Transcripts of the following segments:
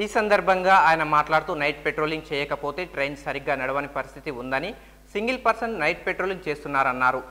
ఈ సందర్భంగా ఆయన మాట్లాడుతూ నైట్ పెట్రోలింగ్ చేయకపోతే ట్రైన్ సరిగ్గా నడవని పరిస్థితి ఉందని, సింగిల్ పర్సన్ నైట్ పెట్రోలింగ్ చేస్తున్నారన్నారు.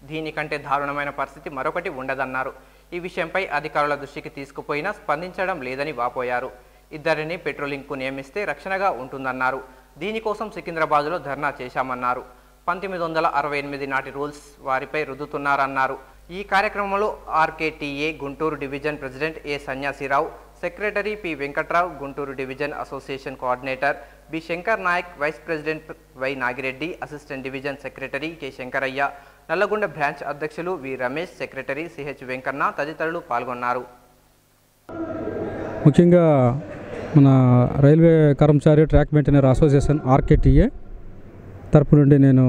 దీనికంటే దారుణమైన పరిస్థితి మరొకటి ఉండదన్నారు. ఈ విషయంపై అధికారుల దృష్టికి తీసుకుపోయినా స్పందించడం లేదని వాపోయారు. ఇద్దరిని పెట్రోలింగ్కు నియమిస్తే రక్షణగా ఉంటుందన్నారు. దీనికోసం సికింద్రాబాద్లో ధర్నా చేశామన్నారు. 1968 నాటి రూల్స్ వారిపై రుద్దుతున్నారన్నారు. ఈ కార్యక్రమంలో RKTA Guntur division president A Sanyasirao, secretary P Venkatrao, Guntur division association coordinator B Shankar Naik, vice president Y Nagireddy, assistant division secretary K Shankaraiah, Nalgonda branch అధ్యక్షులు V Ramesh, secretary CH Venkanna తదితరులు పాల్గొన్నారు. ముఖ్యంగా మన railway Karmachari track maintainer association RKTA తరపు నుండి నేను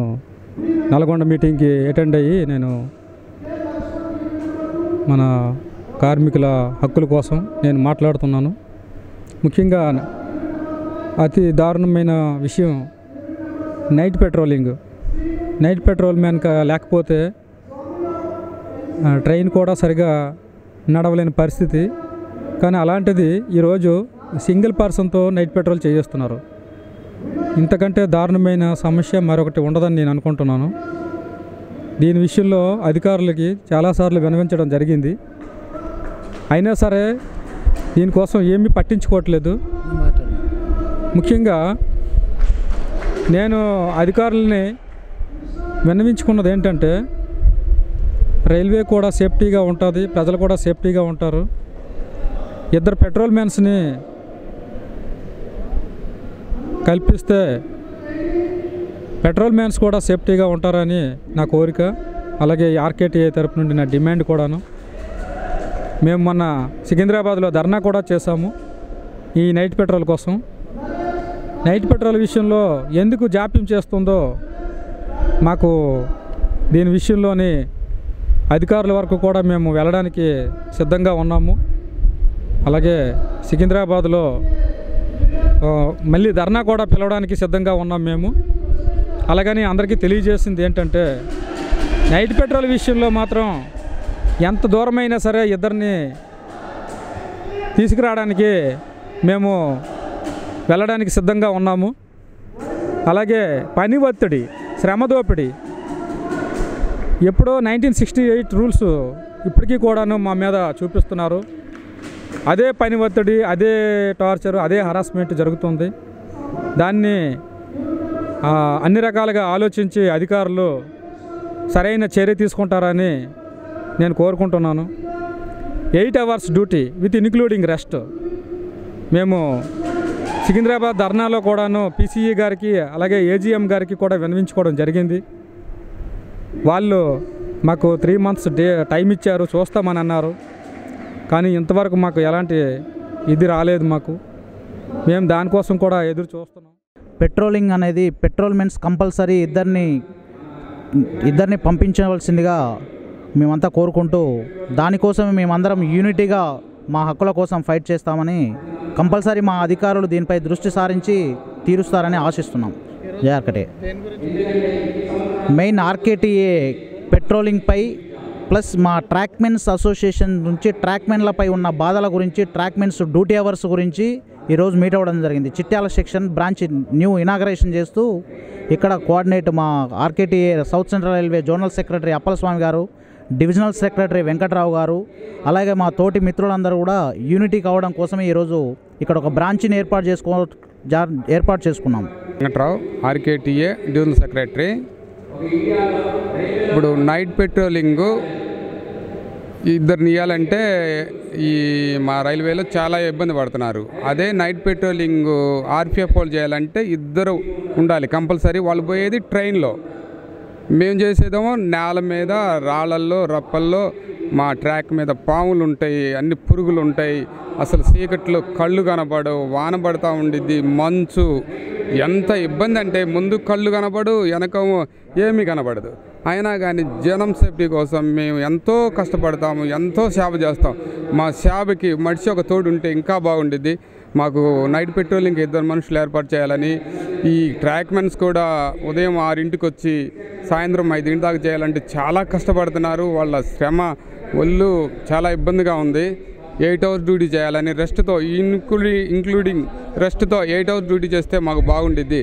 నల్గొండ మీటింగ్కి అటెండ్ అయ్యి నేను మన కార్మికుల హక్కుల కోసం నేను మాట్లాడుతున్నాను. ముఖ్యంగా అతి దారుణమైన విషయం night patrolling. Night petrol man లేకపోతే ట్రైన్ కూడా సరిగా నడవలేని పరిస్థితి. కానీ అలాంటిది ఈరోజు సింగిల్ పర్సన్తో నైట్ పెట్రోల్ చేస్తున్నారు. ఇంతకంటే దారుణమైన సమస్య మరొకటి ఉండదని నేను అనుకుంటున్నాను. దీని విషయంలో అధికారులకి చాలాసార్లు విన్నవించడం జరిగింది. అయినా సరే దీనికోసం ఏమీ పట్టించుకోవట్లేదు. ముఖ్యంగా నేను అధికారులని విన్నవించుకున్నది ఏంటంటే రైల్వే కూడా సేఫ్టీగా ఉంటుంది, ప్రజలు కూడా సేఫ్టీగా ఉంటారు. ఇద్దరు పెట్రోల్ మ్యాన్స్ని కల్పిస్తే పెట్రోల్ మ్యాన్స్ కూడా సేఫ్టీగా ఉంటారని నా కోరిక. అలాగే ఆర్కేటీఐ తరపు నుండి నా డిమాండ్ కూడాను. మేము మొన్న సికింద్రాబాద్లో ధర్నా కూడా చేశాము ఈ నైట్ పెట్రోల్ కోసం. నైట్ పెట్రోల్ విషయంలో ఎందుకు జాప్యం చేస్తుందో మాకు దీని విషయంలోని అధికారుల వరకు కూడా మేము వెళ్ళడానికి సిద్ధంగా ఉన్నాము. అలాగే సికింద్రాబాద్లో మళ్ళీ ధర్నా కూడా పిలవడానికి సిద్ధంగా ఉన్నాం మేము. అలాగని అందరికీ తెలియజేసింది ఏంటంటే నైట్ పెట్రోల్ విషయంలో మాత్రం ఎంత దూరమైనా సరే ఇద్దరిని తీసుకురావడానికి మేము వెళ్ళడానికి సిద్ధంగా ఉన్నాము. అలాగే పని ఒత్తిడి, శ్రమ దోపిడీ ఎప్పుడో 1968 రూల్స్ ఇప్పటికీ కూడాను మా మీద చూపిస్తున్నారు. అదే పని ఒత్తిడి, అదే టార్చర్, అదే హరాస్మెంట్ జరుగుతుంది. దాన్ని అన్ని రకాలుగా ఆలోచించి అధికారులు సరైన చర్య తీసుకుంటారని నేను కోరుకుంటున్నాను. 8 hours duty with including rest. మేము సికింద్రాబాద్ ధర్నాలో కూడాను పీసీఈ గారికి అలాగే ఏజీఎం గారికి కూడా విన్నవించుకోవడం జరిగింది. వాళ్ళు మాకు 3 months టైం ఇచ్చారు, చూస్తామని అన్నారు. కానీ ఇంతవరకు మాకు ఎలాంటి ఇది రాలేదు. మేము దానికోసం కూడా ఎదురు చూస్తున్నాం. పెట్రోలింగ్ అనేది పెట్రోల్ మెన్స్ కంపల్సరీ ఇద్దరిని పంపించవలసిందిగా మేమంతా కోరుకుంటూ దానికోసమే మేమందరం యూనిటీగా మా హక్కుల కోసం ఫైట్ చేస్తామని కంపల్సరీ మా అధికారులు దీనిపై దృష్టి సారించి తీరుస్తారని ఆశిస్తున్నాం. జార్కటే మెయిన్ ఆర్కేటీఏ పెట్రోలింగ్పై ప్లస్ మా ట్రాక్మెన్స్ అసోసియేషన్ నుంచి ట్రాక్మెన్లపై ఉన్న బాధల గురించి, ట్రాక్మెన్స్ డ్యూటీ అవర్స్ గురించి ఈరోజు మీట్ అవ్వడం జరిగింది. Chityala section branch new inauguration చేస్తూ ఇక్కడ కోఆర్డినేట్ మా RKTA south central railway zonal secretary Appalaswamy గారు, డివిజనల్ సెక్రటరీ వెంకట్రావు గారు, అలాగే మా తోటి మిత్రులందరూ కూడా యూనిటీ కావడం కోసమే ఈరోజు ఇక్కడ ఒక బ్రాంచ్ని ఏర్పాటు చేసుకున్నాం. Venkatrao, RKTA divisional secretary. ఇప్పుడు నైట్ పెట్రోలింగు ఇద్దరిని ఇవ్వాలంటే ఈ మా రైల్వేలో చాలా ఇబ్బంది పడుతున్నారు. అదే నైట్ పెట్రోలింగ్ ఆర్పిఎఫ్ వాళ్ళు చేయాలంటే ఇద్దరు ఉండాలి కంపల్సరీ. వాళ్ళు పోయేది ట్రైన్లో, మేము చేసేదేమో నేల మీద, రాళ్ళల్లో, రప్పల్లో, మా ట్రాక్ మీద పాములు ఉంటాయి, అన్ని పురుగులు ఉంటాయి. అసలు చీకట్లో కళ్ళు కనపడవు, వాన పడుతూ ఉండిద్ది, మంచు. ఎంత ఇబ్బంది అంటే ముందు కళ్ళు కనపడు, వెనకేమో ఏమీ కనపడదు. అయినా కానీ జనం సేఫ్టీ కోసం మేము ఎంతో కష్టపడతాము, ఎంతో సేవ చేస్తాం. మా సేవకి మనిషి ఒక తోడు ఉంటే ఇంకా బాగుండిద్ది. మాకు నైట్ పెట్రోలింగ్కి 2 మనుషులు ఏర్పాటు చేయాలని, ఈ ట్రాక్మెన్స్ కూడా ఉదయం 6 వచ్చి సాయంత్రం 5 దాకా చేయాలంటే చాలా కష్టపడుతున్నారు. వాళ్ళ శ్రమ ఒళ్ళు చాలా ఇబ్బందిగా ఉంది. 8 అవర్స్ డ్యూటీ చేయాలని రెస్ట్తో ఇంక్లూడింగ్ రెస్ట్తో 8 అవర్స్ డ్యూటీ చేస్తే మాకు బాగుండిద్ది.